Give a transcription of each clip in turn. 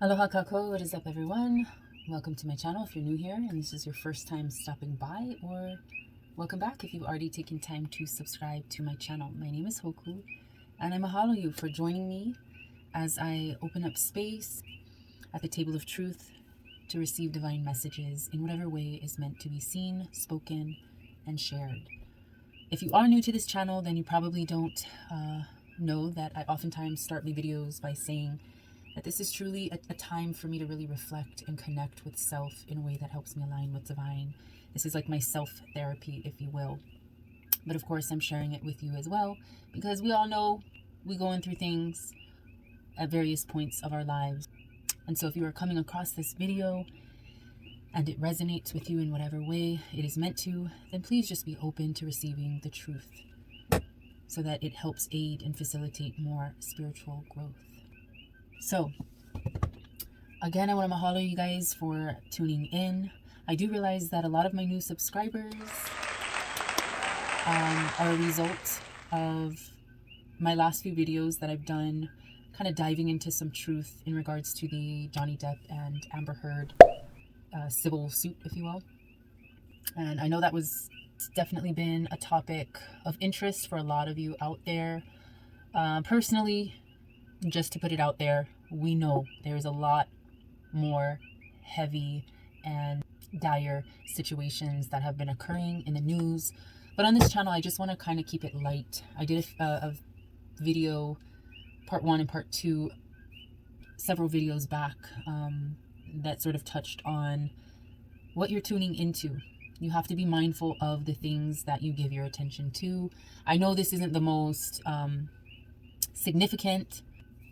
Aloha kako, what is up everyone? Welcome to my channel if you're new here and this is your first time stopping by, or welcome back if you've already taken time to subscribe to my channel. My name is Hoku and I mahalo you for joining me as I open up space at the table of truth to receive divine messages in whatever way is meant to be seen, spoken, and shared. If you are new to this channel, then you probably don't know that I oftentimes start my videos by saying that this is truly a time for me to really reflect and connect with self in a way that helps me align with divine. This is like my self-therapy, if you will. But of course, I'm sharing it with you as well, because we all know we're going through things at various points of our lives. And so if you are coming across this video and it resonates with you in whatever way it is meant to, then please just be open to receiving the truth so that it helps aid and facilitate more spiritual growth. So, again, I want to mahalo you guys for tuning in. I do realize that a lot of my new subscribers are a result of my last few videos that I've done, kind of diving into some truth in regards to the Johnny Depp and Amber Heard civil suit, if you will. And I know that was definitely been a topic of interest for a lot of you out there. Personally, just to put it out there, we know there's a lot more heavy and dire situations that have been occurring in the news. But on this channel, I just want to kind of keep it light. I did a video, part 1 and part 2, several videos back, that sort of touched on what you're tuning into. You have to be mindful of the things that you give your attention to. I know this isn't the most significant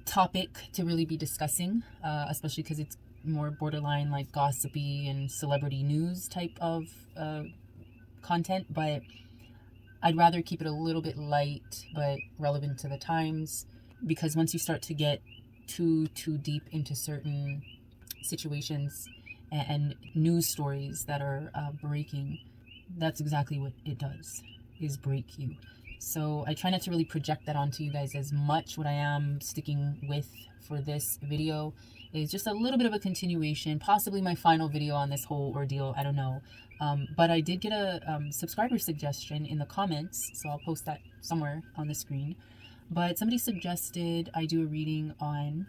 topic to really be discussing, especially because it's more borderline like gossipy and celebrity news type of content, but I'd rather keep it a little bit light but relevant to the times, because once you start to get too deep into certain situations and news stories that are breaking, that's exactly what it does, is break you. So I try not to really project that onto you guys as much. What I am sticking with for this video is just a little bit of a continuation, possibly my final video on this whole ordeal, I don't know. But I did get a subscriber suggestion in the comments, so I'll post that somewhere on the screen. But somebody suggested I do a reading on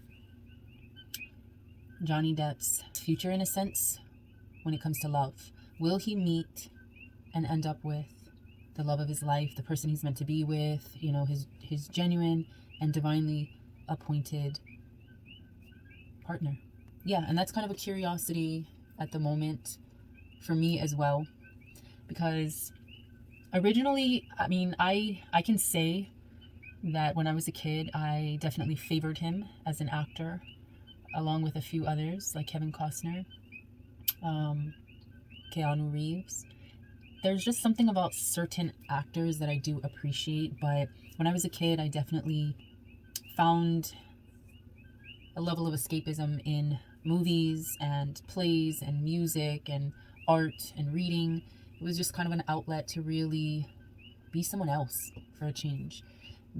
Johnny Depp's future, in a sense, when it comes to love. Will he meet and end up with the love of his life, the person he's meant to be with, you know, his genuine and divinely appointed partner? Yeah, and that's kind of a curiosity at the moment for me as well, because originally, I mean, I can say that when I was a kid, I definitely favored him as an actor, along with a few others like Kevin Costner, Keanu Reeves. There's just something about certain actors that I do appreciate, but when I was a kid, I definitely found a level of escapism in movies and plays and music and art and reading. It was just kind of an outlet to really be someone else for a change,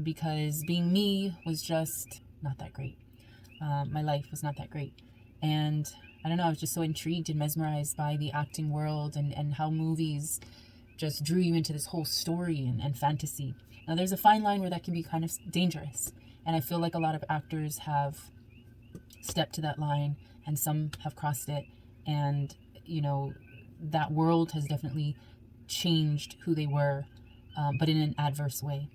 because being me was just not that great. My life was not that great. And I don't know, I was just so intrigued and mesmerized by the acting world and how movies just drew you into this whole story and fantasy. Now, there's a fine line where that can be kind of dangerous. And I feel like a lot of actors have stepped to that line and some have crossed it. And, you know, that world has definitely changed who they were, but in an adverse way.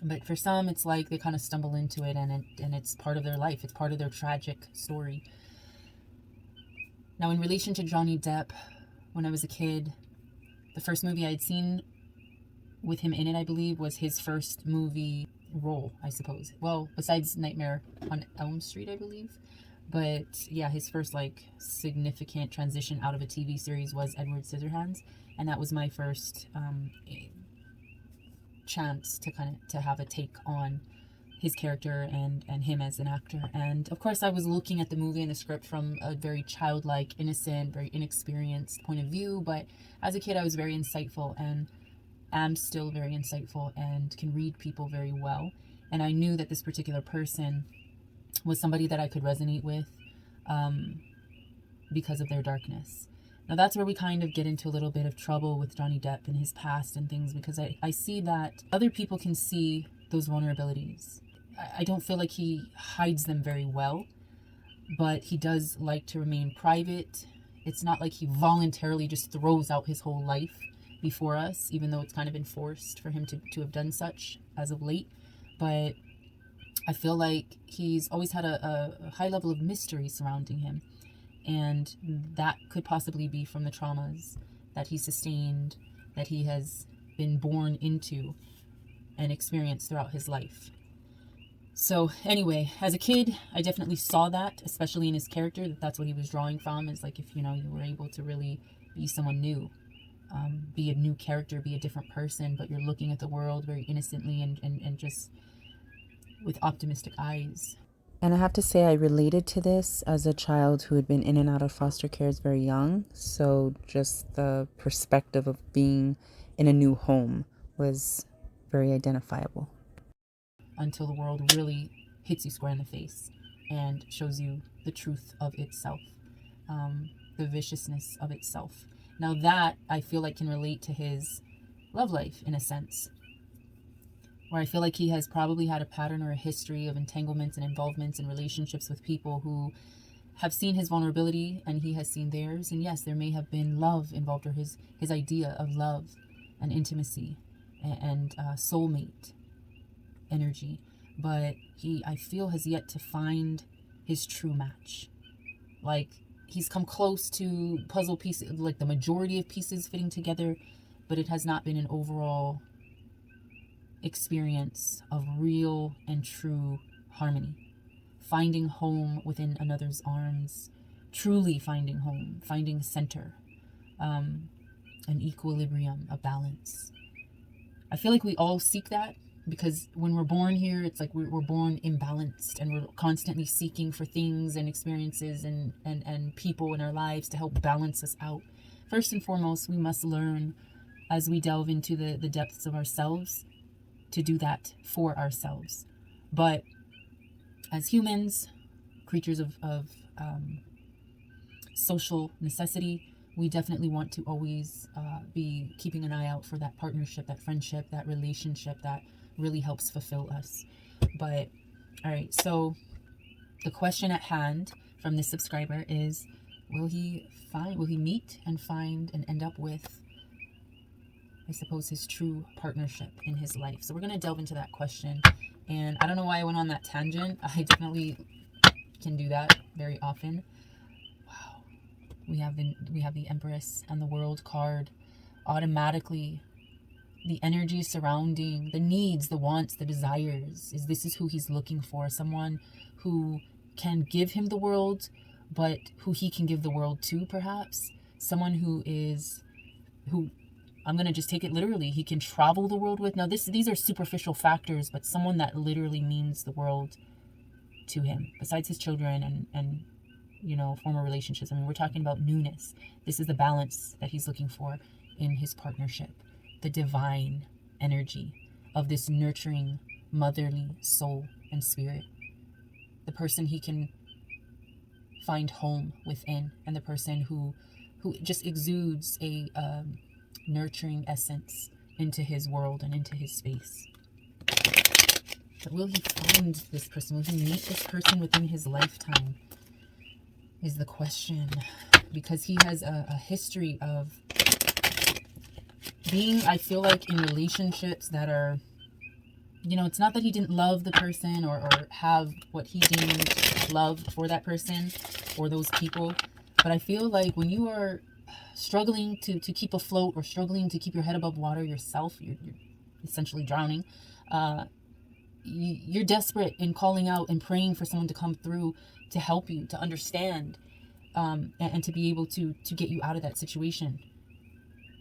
But for some, it's like they kind of stumble into it and it's part of their life. It's part of their tragic story. Now, in relation to Johnny Depp, when I was a kid, the first movie I had seen with him in it, I believe, was his first movie role, I suppose. Well, besides Nightmare on Elm Street, I believe. But yeah, his first like significant transition out of a TV series was Edward Scissorhands. And that was my first chance to have a take on his character and him as an actor. And of course, I was looking at the movie and the script from a very childlike, innocent, very inexperienced point of view. But as a kid, I was very insightful and am still very insightful and can read people very well. And I knew that this particular person was somebody that I could resonate with, because of their darkness. Now that's where we kind of get into a little bit of trouble with Johnny Depp and his past and things, because I see that other people can see those vulnerabilities. I don't feel like he hides them very well, but he does like to remain private. It's not like he voluntarily just throws out his whole life before us, even though it's kind of been forced for him to have done such as of late. But I feel like he's always had a high level of mystery surrounding him. And that could possibly be from the traumas that he sustained, that he has been born into and experienced throughout his life. So anyway, as a kid, I definitely saw that, especially in his character, that's what he was drawing from, is like, if, you know, you were able to really be someone new, be a new character, be a different person, but you're looking at the world very innocently and just with optimistic eyes. And I have to say, I related to this as a child who had been in and out of foster care as very young. So just the perspective of being in a new home was very identifiable. Until the world really hits you square in the face and shows you the truth of itself, the viciousness of itself. Now that, I feel like, can relate to his love life in a sense, where I feel like he has probably had a pattern or a history of entanglements and involvements in relationships with people who have seen his vulnerability and he has seen theirs. And yes, there may have been love involved, or his idea of love and intimacy and soulmate energy. But he, I feel, has yet to find his true match. Like, he's come close to puzzle pieces, like the majority of pieces fitting together, but it has not been an overall experience of real and true harmony, finding home within another's arms, truly finding home, finding center, an equilibrium, a balance. I feel like we all seek that, because when we're born here, it's like we're born imbalanced, and we're constantly seeking for things and experiences and people in our lives to help balance us out. First and foremost, we must learn, as we delve into the depths of ourselves, to do that for ourselves. But as humans, creatures of social necessity, we definitely want to always be keeping an eye out for that partnership, that friendship, that relationship that really helps fulfill us. But all right, so the question at hand from this subscriber is, will he meet and find and end up with, I suppose, his true partnership in his life? So we're going to delve into that question. And I don't know why I went on that tangent. I definitely can do that very often. Wow. We have the Empress and the World card. Automatically, the energy surrounding the needs, the wants, the desires, this is who he's looking for. Someone who can give him the world, but who he can give the world to, perhaps. Someone who I'm going to just take it literally, he can travel the world with. Now, these are superficial factors, but someone that literally means the world to him, besides his children and you know, former relationships. I mean, we're talking about newness. This is the balance that he's looking for in his partnership. The divine energy of this nurturing, motherly soul and spirit. The person he can find home within, and the person who just exudes a nurturing essence into his world and into his space. But will he find this person? Will he meet this person within his lifetime? Is the question. Because he has a history of being, I feel like, in relationships that are, you know, it's not that he didn't love the person or have what he deemed love for that person or those people, but I feel like when you are struggling to keep afloat, or struggling to keep your head above water yourself, you're essentially drowning, you're desperate in calling out and praying for someone to come through to help you, to understand, and to be able to get you out of that situation,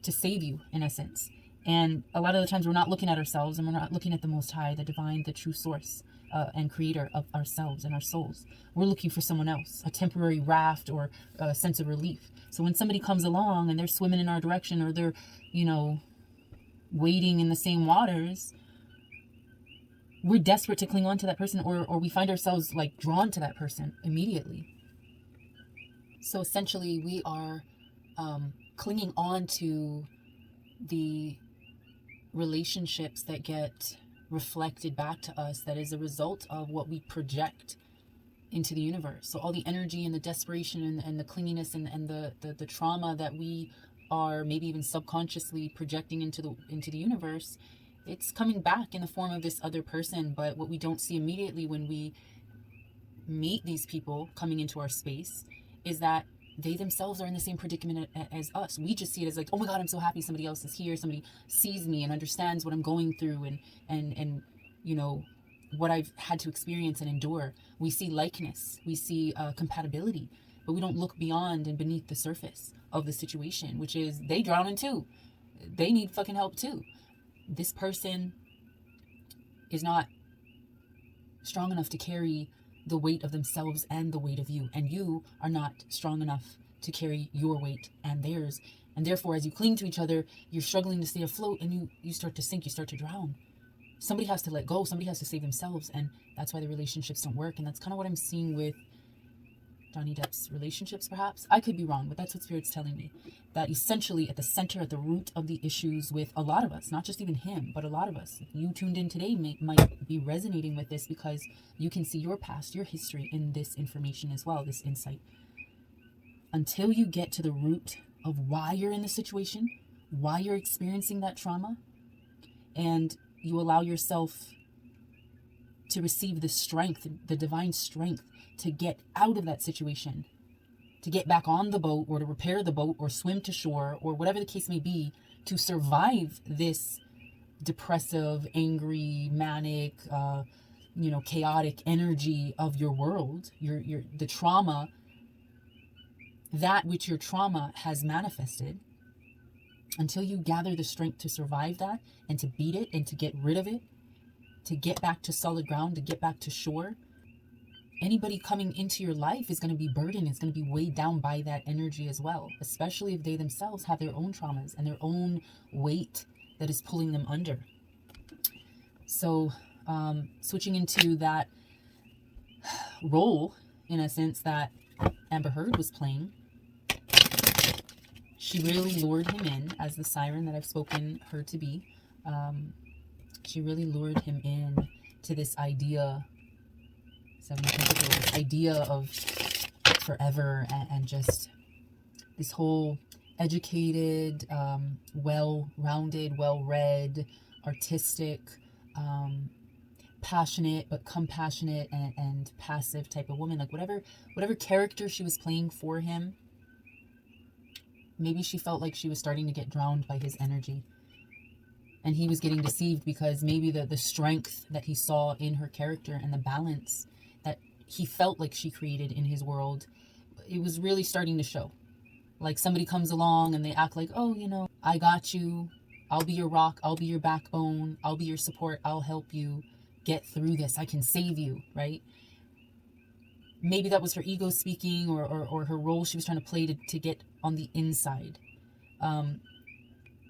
to save you, in essence. And a lot of the times we're not looking at ourselves, and we're not looking at the Most High, the divine, the true source and creator of ourselves and our souls. We're looking for someone else, a temporary raft or a sense of relief. So when somebody comes along and they're swimming in our direction, or they're, you know, wading in the same waters, we're desperate to cling on to that person, or we find ourselves like drawn to that person immediately. So essentially, we are clinging on to the relationships that get reflected back to us, that is a result of what we project into the universe. So all the energy and the desperation and the clinginess and the trauma that we are maybe even subconsciously projecting into the universe, it's coming back in the form of this other person. But what we don't see immediately when we meet these people coming into our space is that they themselves are in the same predicament as us. We just see it as like, oh my God, I'm so happy somebody else is here. Somebody sees me and understands what I'm going through and you know, what I've had to experience and endure. We see likeness, we see compatibility, but we don't look beyond and beneath the surface of the situation, which is they drowning too. They need fucking help too. This person is not strong enough to carry the weight of themselves and the weight of you, and you are not strong enough to carry your weight and theirs, and therefore as you cling to each other, you're struggling to stay afloat, and you start to sink, you start to drown. Somebody has to let go, somebody has to save themselves, and that's why the relationships don't work. And that's kind of what I'm seeing with Johnny Depp's relationships, perhaps. I could be wrong, but that's what Spirit's telling me. That essentially at the center, at the root of the issues with a lot of us, not just even him, but a lot of us, you tuned in today might be resonating with this because you can see your past, your history in this information as well, this insight. Until you get to the root of why you're in the situation, why you're experiencing that trauma, and you allow yourself to receive the strength, the divine strength to get out of that situation, to get back on the boat or to repair the boat or swim to shore or whatever the case may be, to survive this depressive, angry, manic, chaotic energy of your world, the trauma, that which your trauma has manifested. Until you gather the strength to survive that and to beat it and to get rid of it, to get back to solid ground, to get back to shore, anybody coming into your life is going to be burdened, is going to be weighed down by that energy as well, especially if they themselves have their own traumas and their own weight that is pulling them under. So switching into that role, in a sense, that Amber Heard was playing, she really lured him in as the siren that I've spoken her to be. She really lured him in to this idea, this idea of forever and just this whole educated, well-rounded, well-read, artistic, passionate but compassionate and passive type of woman. Like whatever character she was playing for him, maybe she felt like she was starting to get drowned by his energy. And he was getting deceived because maybe the strength that he saw in her character and the balance that he felt like she created in his world, it was really starting to show. Like somebody comes along and they act like, oh, I got you. I'll be your rock. I'll be your backbone. I'll be your support. I'll help you get through this. I can save you, right? Maybe that was her ego speaking or her role she was trying to play to get on the inside.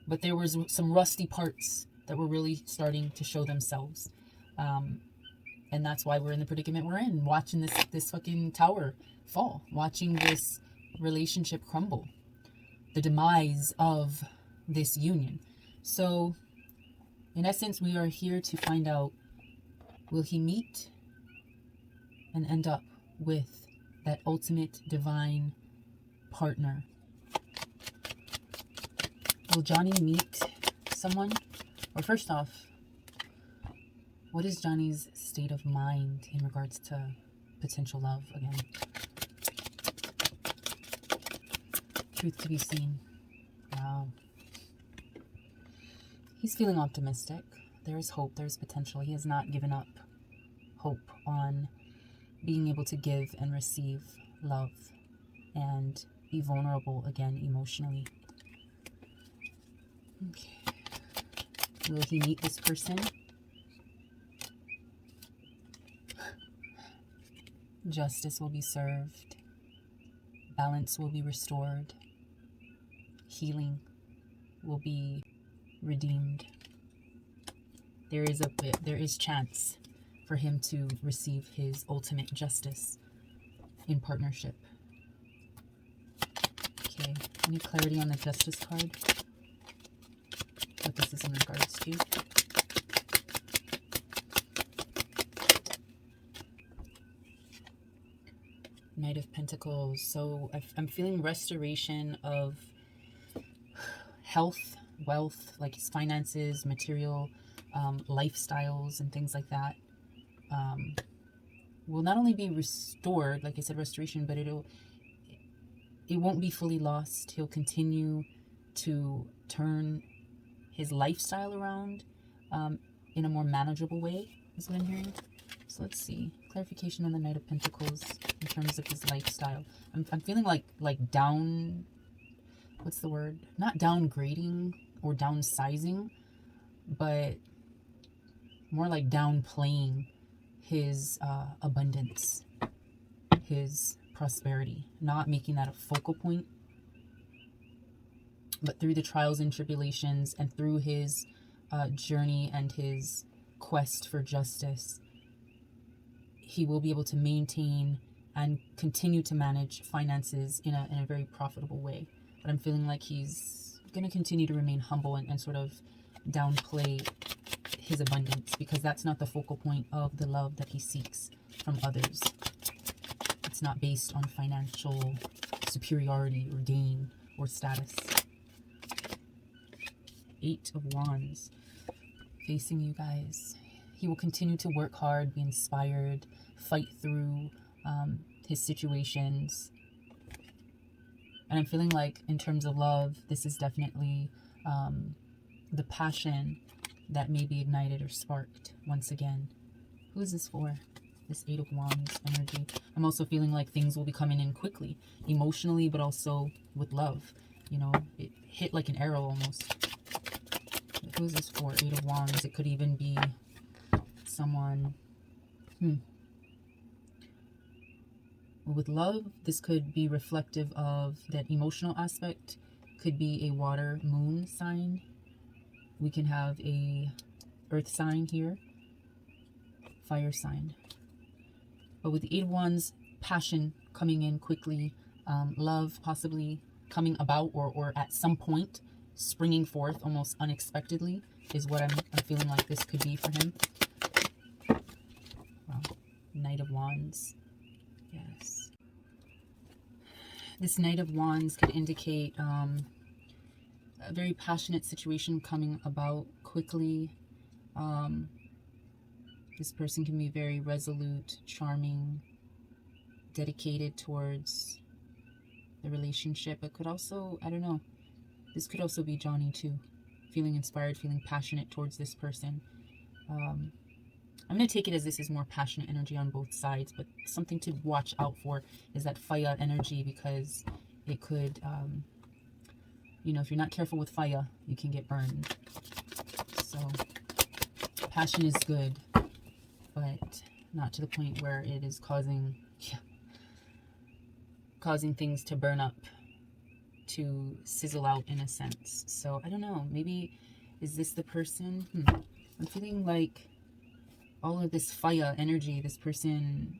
But there was some rusty parts that were really starting to show themselves. And that's why we're in the predicament we're in, watching this fucking tower fall, watching this relationship crumble, the demise of this union. So, in essence, we are here to find out, will he meet and end up with that ultimate divine partner? Will Johnny meet someone? Or first off, what is Johnny's state of mind in regards to potential love again? Truth to be seen. Wow. He's feeling optimistic. There is hope. There is potential. He has not given up hope on being able to give and receive love and be vulnerable again emotionally. Okay. Will he meet this person? Justice will be served. Balance will be restored. Healing will be redeemed. There is chance for him to receive his ultimate justice in partnership. Any clarity on the Justice card? What this is in regards to? Knight of Pentacles. So I'm feeling restoration of health, wealth, like his finances, material, lifestyles, and things like that. Will not only be restored, like I said, restoration, but it won't be fully lost. He'll continue to turn his lifestyle around in a more manageable way, is what I'm hearing. So let's see. Clarification on the Knight of Pentacles in terms of his lifestyle. I'm feeling like down, what's the word? Not downgrading or downsizing, but more like downplaying his abundance, his prosperity, not making that a focal point. But through the trials and tribulations and through his journey and his quest for justice, he will be able to maintain and continue to manage finances in a very profitable way. But I'm feeling like he's going to continue to remain humble and sort of downplay his abundance, because that's not the focal point of the love that he seeks from others. It's not based on financial superiority or gain or status. 8 of Wands facing you guys. He will continue to work hard, be inspired, fight through his situations. And I'm feeling like in terms of love, this is definitely the passion that may be ignited or sparked once again. Who is this for? This 8 of Wands energy. I'm also feeling like things will be coming in quickly, emotionally, but also with love. You know, it hit like an arrow almost. Who is this for? 8 of Wands. It could even be someone with love. This could be reflective of that emotional aspect. Could be a water moon sign. We can have a earth sign here, fire sign. But with the 8 of Wands, passion coming in quickly, love possibly coming about or at some point springing forth almost unexpectedly is what I'm feeling like this could be for him. Wow. Knight of Wands. Yes. This Knight of Wands could indicate a very passionate situation coming about quickly. This person can be very resolute, charming, dedicated towards the relationship. It could also, I don't know, this could also be Johnny too. Feeling inspired, feeling passionate towards this person. I'm going to take it as this is more passionate energy on both sides, but something to watch out for is that fire energy, because it could, you know, if you're not careful with fire, you can get burned. So passion is good, but not to the point where it is causing things to burn up, to sizzle out in a sense. So I don't know, maybe is this the person? I'm feeling like all of this fire energy, this person,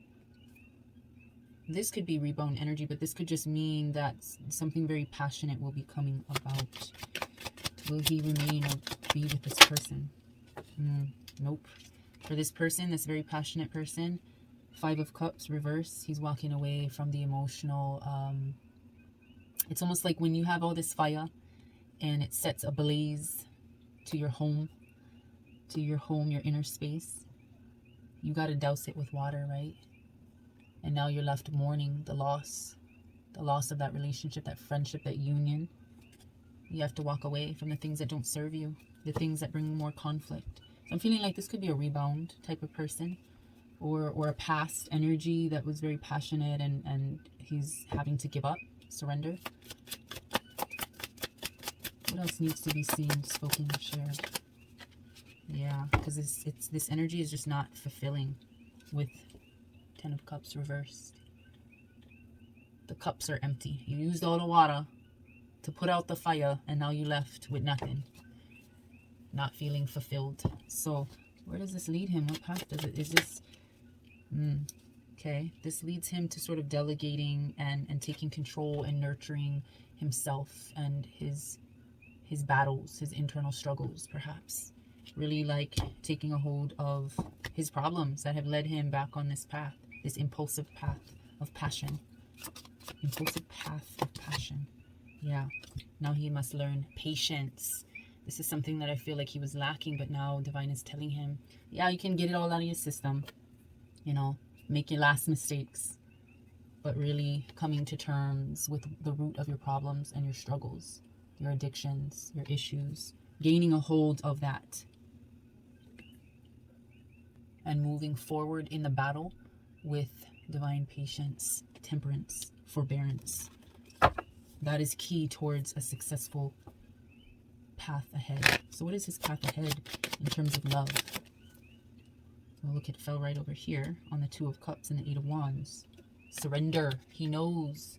this could be rebound energy, but this could just mean that something very passionate will be coming about. Will he remain or be with this person? Nope. For this person, this very passionate person, 5 of Cups reverse, he's walking away from the emotional. It's almost like when you have all this fire and it sets a blaze to your home, your inner space. You got to douse it with water, right? And now you're left mourning the loss of that relationship, that friendship, that union. You have to walk away from the things that don't serve you, the things that bring more conflict. So I'm feeling like this could be a rebound type of person, or a past energy that was very passionate and he's having to give up, surrender. What else needs to be seen, spoken, shared? Yeah, because this energy is just not fulfilling with 10 of Cups reversed. The cups are empty. You used all the water to put out the fire, and now you're left with nothing. Not feeling fulfilled. So where does this lead him? What path does it? Is this Okay, this leads him to sort of delegating and taking control and nurturing himself and his battles, his internal struggles, perhaps. Really like taking a hold of his problems that have led him back on this path, this impulsive path of passion. Impulsive path of passion. Yeah. Now he must learn patience. This is something that I feel like he was lacking, but now Divine is telling him, yeah, you can get it all out of your system. You know, make your last mistakes. But really coming to terms with the root of your problems and your struggles, your addictions, your issues. Gaining a hold of that. And moving forward in the battle with divine patience, temperance, forbearance. That is key towards a successful path ahead. So what is his path ahead in terms of love? Well, look, it fell right over here on the Two of Cups and the Eight of Wands. Surrender. He knows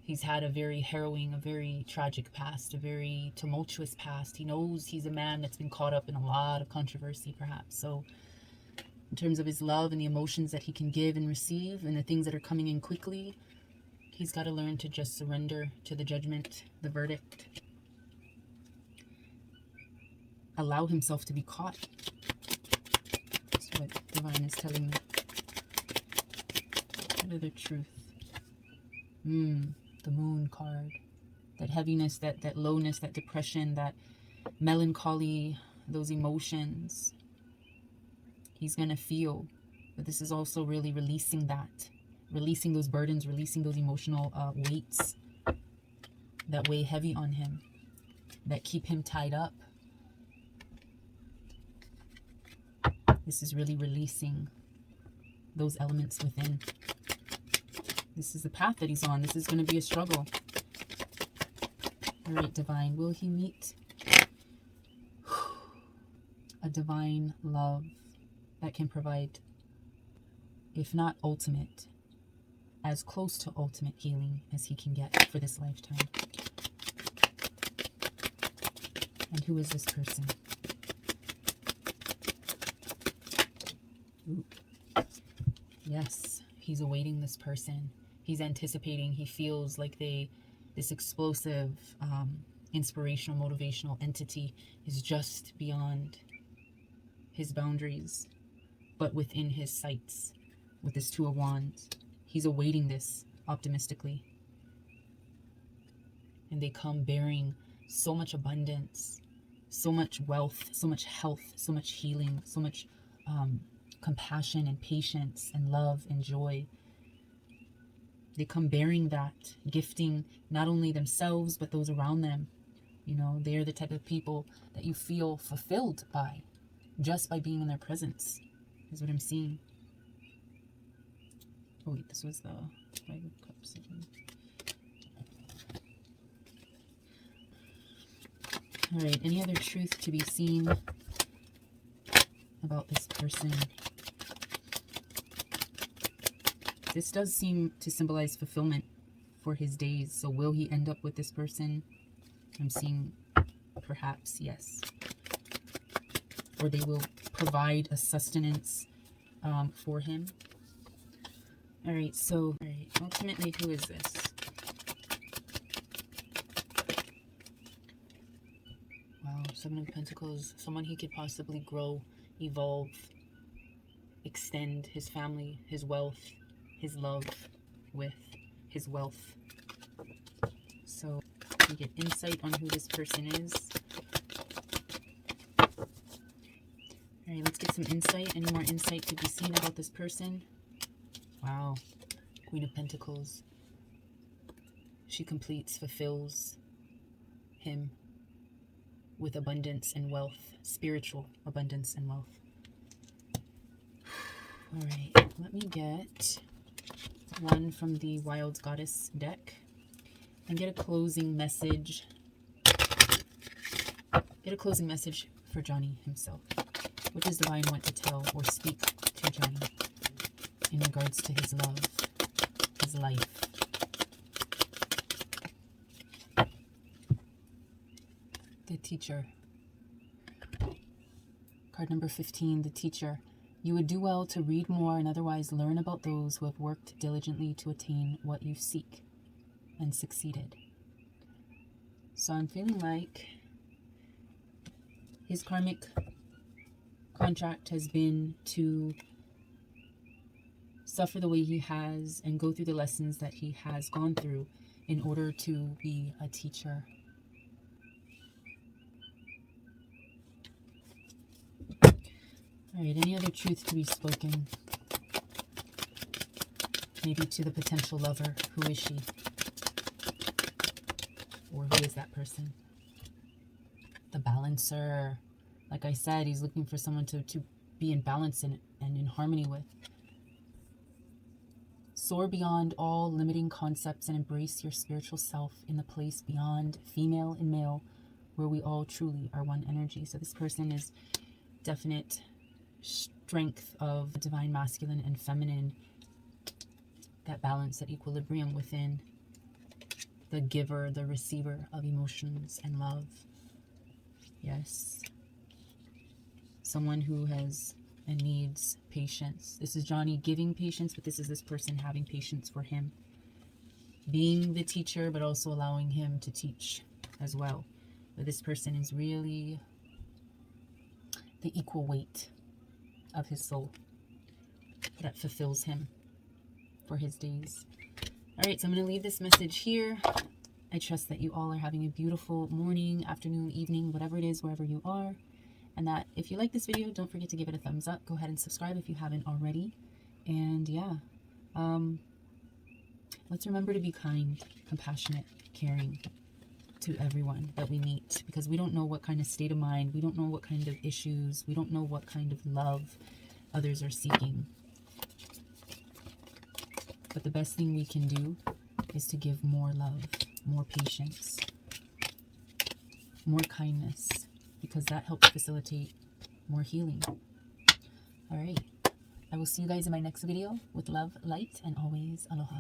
he's had a very harrowing, a very tragic past, a very tumultuous past. He knows he's a man that's been caught up in a lot of controversy, perhaps. So in terms of his love and the emotions that he can give and receive and the things that are coming in quickly, he's got to learn to just surrender to the judgment, the verdict. Allow himself to be caught. That's what Divine is telling me. What other truth? The Moon card. That heaviness, that lowness, that depression, that melancholy, those emotions. He's going to feel. But this is also really releasing that. Releasing those burdens, releasing those emotional weights that weigh heavy on him. That keep him tied up. This is really releasing those elements within. This is the path that he's on. This is going to be a struggle. All right, Divine. Will he meet a divine love that can provide, if not ultimate, as close to ultimate healing as he can get for this lifetime? And who is this person? Ooh. Yes, he's awaiting this person. He's anticipating. He feels like this explosive, inspirational, motivational entity is just beyond his boundaries, but within his sights. With this Two of Wands, he's awaiting this optimistically. And they come bearing so much abundance, so much wealth, so much health, so much healing, so much compassion and patience and love and joy. They come bearing that, gifting not only themselves, but those around them. You know, they're the type of people that you feel fulfilled by, just by being in their presence, is what I'm seeing. Oh wait, this was the Five of Cups again. All right, any other truth to be seen about this person? This does seem to symbolize fulfillment for his days. So will he end up with this person? I'm seeing perhaps yes. Or they will provide a sustenance for him. All right, so ultimately, who is this? Wow, Seven of Pentacles. Someone he could possibly grow, evolve, extend his family, his wealth, his love with, his wealth. So we get insight on who this person is. All right, let's get some insight. Any more insight to be seen about this person? Wow, Queen of Pentacles. She completes, fulfills him with abundance and wealth, spiritual abundance and wealth. All right, let me get one from the Wild Goddess deck and get a closing message. Get a closing message for Johnny himself. What does Divine want to tell or speak to Johnny in regards to his love, his life? The Teacher. Card number 15, the Teacher. You would do well to read more and otherwise learn about those who have worked diligently to attain what you seek and succeeded. So I'm feeling like his karmic contract has been to suffer the way he has and go through the lessons that he has gone through in order to be a teacher. All right, any other truth to be spoken? Maybe to the potential lover. Who is she? Or who is that person? The balancer. Like I said, he's looking for someone to be in balance and in harmony with. Soar beyond all limiting concepts and embrace your spiritual self in the place beyond female and male, where we all truly are one energy. So this person is definite strength of divine masculine and feminine, that balance, that equilibrium within the giver, the receiver of emotions and love. Yes. Someone who has and needs patience. This is Johnny giving patience, but this is this person having patience for him. Being the teacher, but also allowing him to teach as well. But this person is really the equal weight of his soul that fulfills him for his days. All right, so I'm going to leave this message here. I trust that you all are having a beautiful morning, afternoon, evening, whatever it is, wherever you are. And that if you like this video, don't forget to give it a thumbs up. Go ahead and subscribe if you haven't already. And yeah, let's remember to be kind, compassionate, caring to everyone that we meet, because we don't know what kind of state of mind, we don't know what kind of issues, we don't know what kind of love others are seeking. But the best thing we can do is to give more love, more patience, more kindness, because that helps facilitate more healing. All right. I will see you guys in my next video. With love, light, and always aloha.